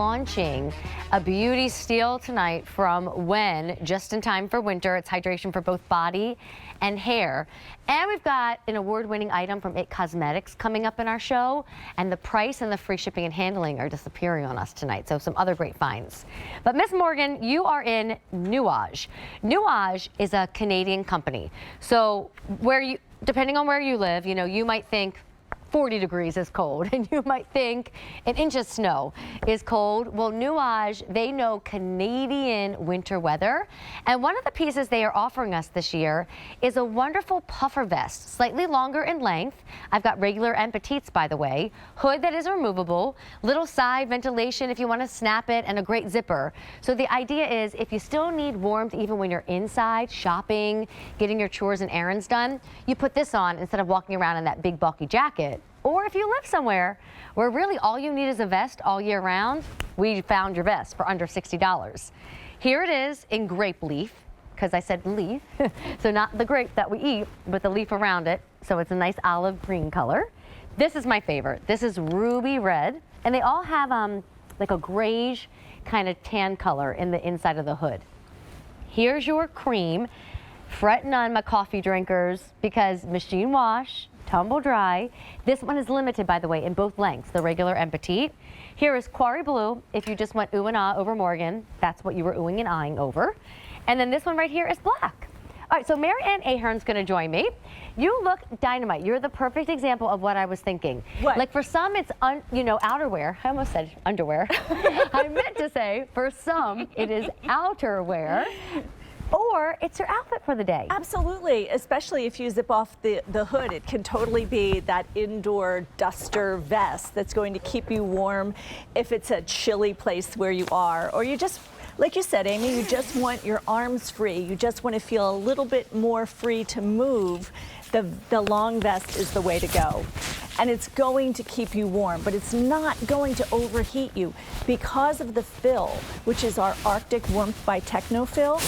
launching a beauty steal tonight from Wen, just in time for winter. It's hydration for both body and hair. And we've got an award-winning item from It Cosmetics coming up in our show. And the price and the free shipping and handling are disappearing on us tonight. So some other great finds. But Miss Morgan, you are in Nuage. Nuage is a Canadian company. So depending on where you live, you might think 40 degrees is cold, and you might think an inch of snow is cold. Well, Nuage, they know Canadian winter weather, and one of the pieces they are offering us this year is a wonderful puffer vest, slightly longer in length. I've got regular and petites, by the way. Hood that is removable, little side ventilation if you want to snap it, and a great zipper. So the idea is if you still need warmth even when you're inside, shopping, getting your chores and errands done, you put this on instead of walking around in that big bulky jacket. Or if you live somewhere where really all you need is a vest all year round, we found your vest for under $60. Here it is in grape leaf, because I said leaf, so not the grape that we eat, but the leaf around it. So it's a nice olive green color. This is my favorite. This is ruby red, and they all have like a grayish kind of tan color in the inside of the hood. Here's your cream. Fret none, my coffee drinkers, because machine wash, tumble dry. This one is limited, by the way, in both lengths, the regular and petite. Here is Quarry Blue. If you just went ooh and ah over Morgan, that's what you were oohing and ahhing over. And then this one right here is black. All right, so Mary Ann Ahern's going to join me. You look dynamite. You're the perfect example of what I was thinking. What? Like for some, it's outerwear. I almost said underwear. I meant to say for some, it is outerwear. Or it's your outfit for the day. Absolutely, especially if you zip off the hood. It can totally be that indoor duster vest that's going to keep you warm if it's a chilly place where you are. Or you just, like you said, Amy, you just want your arms free. You just want to feel a little bit more free to move. The long vest is the way to go. And it's going to keep you warm, but it's not going to overheat you. Because of the fill, which is our Arctic Warmth by Technofill,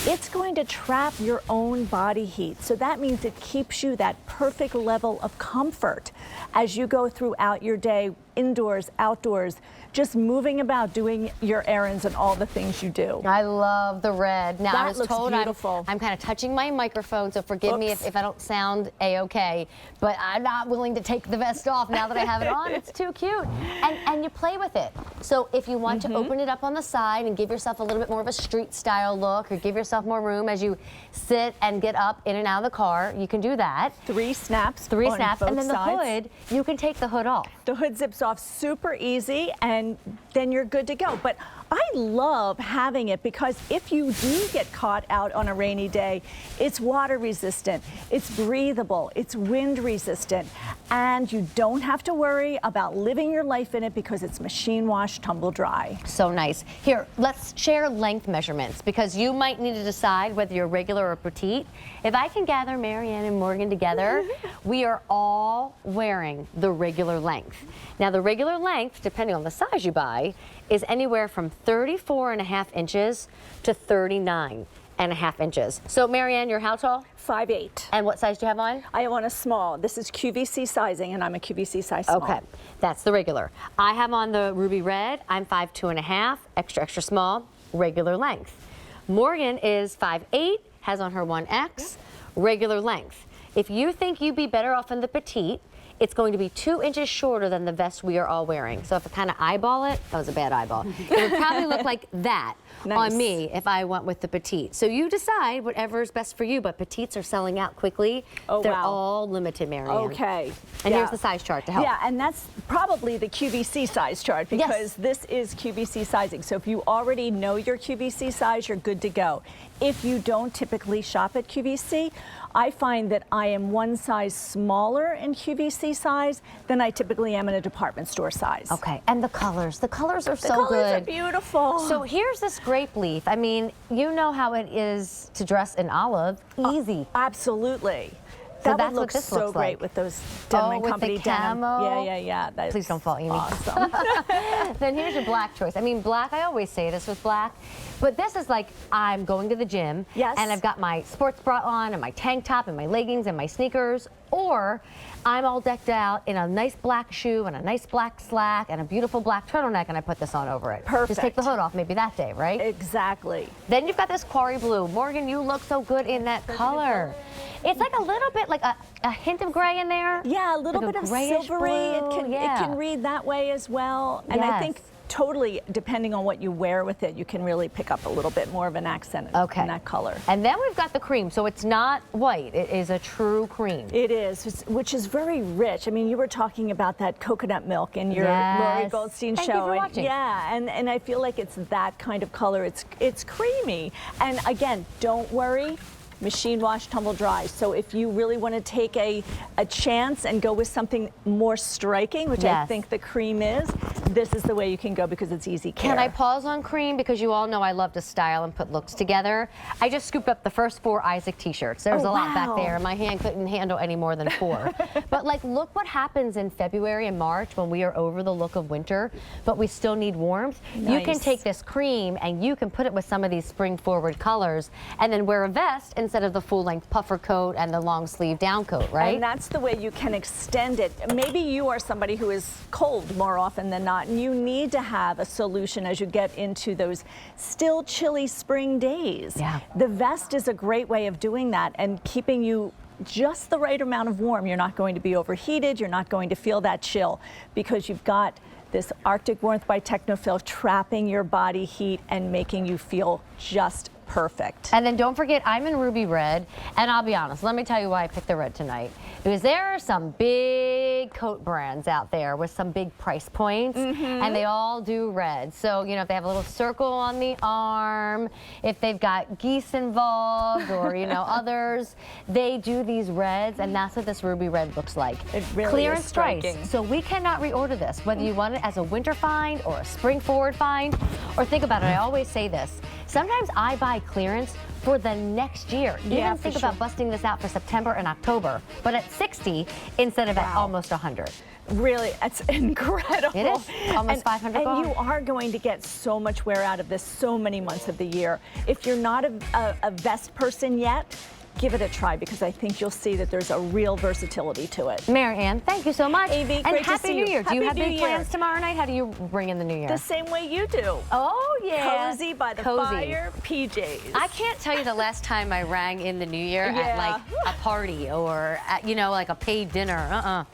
it's going to trap your own body heat. So that means it keeps you that perfect level of comfort as you go throughout your day, indoors, outdoors, just moving about, doing your errands and all the things you do. I love the red. Now, that I was looks told beautiful. I'm kind of touching my microphone, so forgive me if I don't sound A-okay, but I'm not willing to take the vest off now that I have it on. It's too cute. And you play with it. So if you want to open it up on the side and give yourself a little bit more of a street style look, or give yourself more room as you sit and get up in and out of the car, you can do that. Three snaps. And then the hood, you can take the hood off. The hood zips off super easy, and then you're good to go. But I love having it because if you do get caught out on a rainy day, it's water resistant, it's breathable, it's wind resistant, and you don't have to worry about living your life in it because it's machine wash, tumble dry. So nice. Here, let's share length measurements because you might need to decide whether you're regular or petite. If I can gather Mary Ann and Morgan together, we are all wearing the regular length. Now the regular length, depending on the size you buy, is anywhere from 34.5 inches to 39.5 inches. So Mary Ann, you're how tall? 5'8". And what size do you have on? I have on a small. This is QVC sizing, and I'm a QVC size small. Okay, that's the regular. I have on the ruby red. I'm 5'2.5", extra small, regular length. Morgan is 5'8", has on her 1X, regular length. If you think you'd be better off in the petite, it's going to be 2 inches shorter than the vest we are all wearing. So if I kind of eyeball it, that was a bad eyeball, it would probably look like that on me if I went with the petite. So you decide whatever is best for you, but petites are selling out quickly. Oh, They're wow. all limited, Mary Ann. Okay. And here's the size chart to help. Yeah, and that's probably the QVC size chart because this is QVC sizing. So if you already know your QVC size, you're good to go. If you don't typically shop at QVC, I find that I am one size smaller in QVC size than I typically am in a department store size. Okay, and the colors are so good. The colors are beautiful. So here's this grape leaf. I mean, you know how it is to dress in olive, easy. Absolutely. So that would look this so looks great like. with those denim with company the denim. camo. Yeah. Please don't fall, Amy. Awesome. Then here's your black choice. I mean, black, I always say this with black, but this is like I'm going to the gym, Yes. and I've got my sports bra on, and my tank top, and my leggings, and my sneakers, Or I'm all decked out in a nice black shoe and a nice black slack and a beautiful black turtleneck, and I put this on over it. Perfect. Just take the hood off maybe that day, right? Exactly. Then you've got this quarry blue. Morgan, you look so good in that color. It's like a little bit like a hint of gray in there. Yeah, a little like bit of grayish silvery. blue. It can read that way as well. And I think Yes. totally, depending on what you wear with it, you can really pick up a little bit more of an accent in that color. And then we've got the cream. So it's not white. It is a true cream. It is, which is very rich. I mean, you were talking about that coconut milk in your Lori Goldstein Thank show. you for watching. And I feel like it's that kind of color. It's creamy. And again, don't worry. Machine wash, tumble dry. So if you really want to take a chance and go with something more striking, which I think the cream is, this is the way you can go because it's easy care. Can I pause on cream? Because you all know I love to style and put looks together. I just scooped up the first 4 Isaac t-shirts. There's a lot back there. My hand couldn't handle any more than 4. But like, look what happens in February and March when we are over the look of winter, but we still need warmth. Nice. You can take this cream and you can put it with some of these spring forward colors and then wear a vest instead of the full length puffer coat and the long sleeve down coat, right? And that's the way you can extend it. Maybe you are somebody who is cold more often than not, and you need to have a solution as you get into those still chilly spring days. Yeah. The vest is a great way of doing that and keeping you just the right amount of warm. You're not going to be overheated. You're not going to feel that chill because you've got this Arctic Warmth by Technofil trapping your body heat and making you feel just perfect. And then don't forget, I'm in ruby red, and I'll be honest, let me tell you why I picked the red tonight. Because there are some big coat brands out there with some big price points, and they all do red. So, you know, if they have a little circle on the arm, if they've got geese involved, or, you know, others, they do these reds, and that's what this ruby red looks like. It really Clearance is striking. price. So we cannot reorder this, whether you want it as a winter find or a spring forward find, or think about it, I always say this, sometimes I buy clearance for the next year. Even think about busting this out for September and October, but at 60 instead of at almost 100. Really, it's incredible. It is almost 500 And bucks. you are going to get so much wear out of this so many months of the year. If you're not a vest person yet, give it a try because I think you'll see that there's a real versatility to it. Mary Ann, thank you so much. AV, and great to Happy see New you. Year. Do you Happy have New big Year. plans tomorrow night? How do you bring in the new year? The same way you do. Oh, yeah. Cozy by the Cozy. fire, PJs. I can't tell you the last time I rang in the new year at like a party or at, you know, like a paid dinner.